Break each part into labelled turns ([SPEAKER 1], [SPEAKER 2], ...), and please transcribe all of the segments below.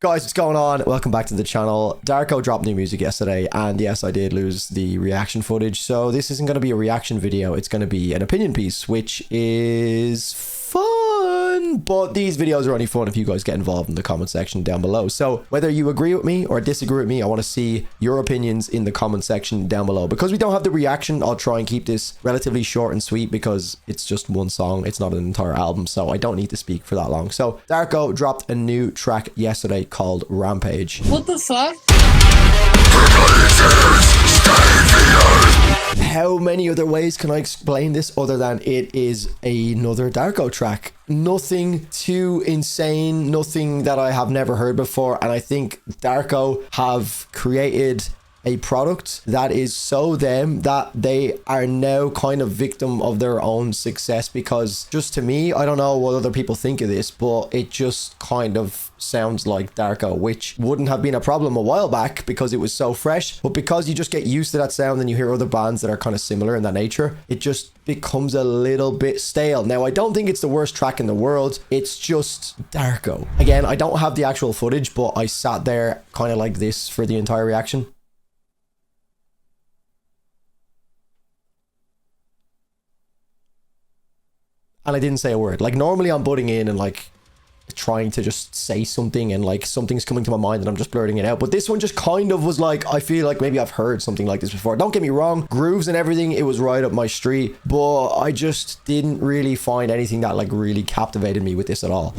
[SPEAKER 1] Guys, what's going on? Welcome back to the channel. Darko dropped new music yesterday, and yes, I did lose the reaction footage, so this isn't going to be a reaction video, it's going to be an opinion piece, which is fun, but these videos are only fun if you guys get involved in the comment section down below. So whether you agree with me or disagree with me, I want to see your opinions in the comment section down below. Because we don't have the reaction, I'll try and keep this relatively short and sweet because it's just one song, it's not an entire album, so I don't need to speak for that long. So Darko dropped a new track yesterday called Rampage.
[SPEAKER 2] What the fuck?
[SPEAKER 1] How many other ways can I explain this other than it is another Darko track? Nothing too insane, nothing that I have never heard before, and I think Darko have created a product that is so them that they are now kind of victim of their own success, because just to me, I don't know what other people think of this, but it just kind of sounds like Darko, which wouldn't have been a problem a while back because it was so fresh, but because you just get used to that sound and you hear other bands that are kind of similar in that nature, it just becomes a little bit stale. Now, I don't think it's the worst track in the world, it's just Darko. Again, I don't have the actual footage, but I sat there kind of like this for the entire reaction. And I didn't say a word. Like, normally I'm butting in and like trying to just say something and like something's coming to my mind and I'm just blurting it out. But this one just kind of was like, I feel like maybe I've heard something like this before. Don't get me wrong, grooves and everything, it was right up my street, but I just didn't really find anything that like really captivated me with this at all.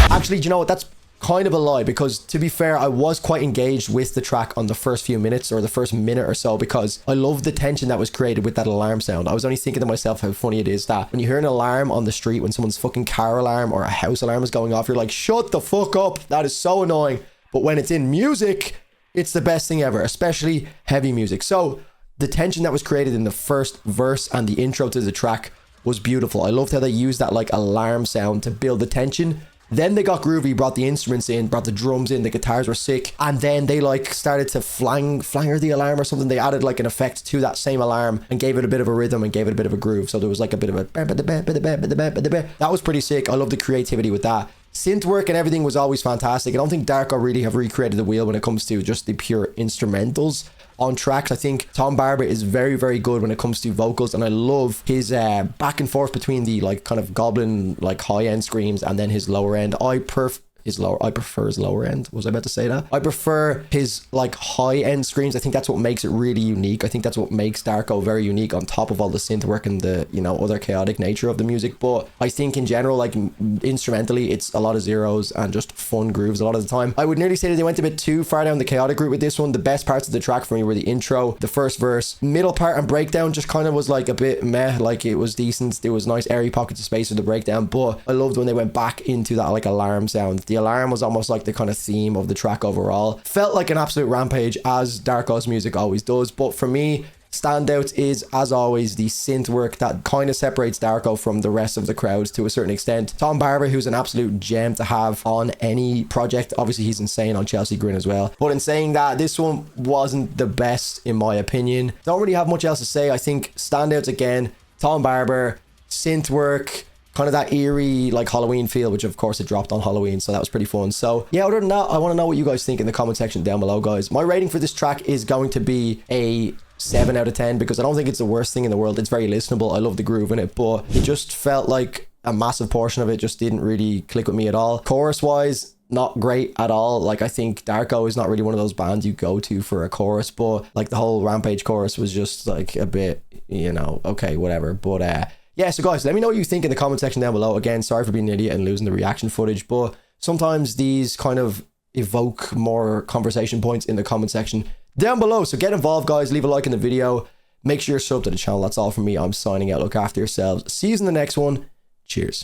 [SPEAKER 1] Actually, do you know what? That's kind of a lie, because to be fair, I was quite engaged with the track on the first few minutes or the first minute or so, because I love the tension that was created with that alarm sound. I was only thinking to myself how funny it is that when you hear an alarm on the street, when someone's fucking car alarm or a house alarm is going off, you're like, shut the fuck up, that is so annoying. But when it's in music, it's the best thing ever, especially heavy music. So the tension that was created in the first verse and the intro to the track was beautiful. I loved how they used that like alarm sound to build the tension. Then they got groovy, brought the instruments in, brought the drums in, the guitars were sick, and then they like started to flanger the alarm or something. They added like an effect to that same alarm and gave it a bit of a rhythm and gave it a bit of a groove. So there was like a bit of a that was pretty sick. I love the creativity with that. Synth work and everything was always fantastic. I don't think Darko really have recreated the wheel when it comes to just the pure instrumentals on tracks. I think Tom Barber is very, very good when it comes to vocals, and I love his back and forth between the like kind of goblin like high end screams and then his lower end. I prefer his lower end. Was I about to say that? I prefer his like high end screams. I think that's what makes it really unique. I think that's what makes Darko very unique, on top of all the synth work and the, you know, other chaotic nature of the music. But I think in general, like instrumentally, it's a lot of zeros and just fun grooves a lot of the time. I would nearly say that they went a bit too far down the chaotic route with this one. The best parts of the track for me were the intro, the first verse, middle part and breakdown just kind of was like a bit meh. Like it was decent. There was nice airy pockets of space for the breakdown, but I loved when they went back into that like alarm sound. The alarm was almost like the kind of theme of the track overall. Felt like an absolute rampage, as Darko's music always does. But for me, standouts is, as always, the synth work that kind of separates Darko from the rest of the crowd to a certain extent. Tom Barber, who's an absolute gem to have on any project. Obviously, he's insane on Chelsea Grin as well. But in saying that, this one wasn't the best in my opinion. Don't really have much else to say. I think standouts again, Tom Barber, synth work, kind of that eerie like Halloween feel, which of course it dropped on Halloween, so that was pretty fun. So yeah, other than that, I want to know what you guys think in the comment section down below, guys. My rating for this track is going to be a 7 out of 10 because I don't think it's the worst thing in the world. It's very listenable. I love the groove in it, but it just felt like a massive portion of it just didn't really click with me at all. Chorus wise, not great at all. Like, I think Darko is not really one of those bands you go to for a chorus, but like the whole Rampage chorus was just like a bit, you know, okay, whatever. But yeah, so guys, let me know what you think in the comment section down below. Again, sorry for being an idiot and losing the reaction footage, but sometimes these kind of evoke more conversation points in the comment section down below. So get involved, guys. Leave a like in the video. Make sure you're subbed to the channel. That's all from me. I'm signing out. Look after yourselves. See you in the next one. Cheers.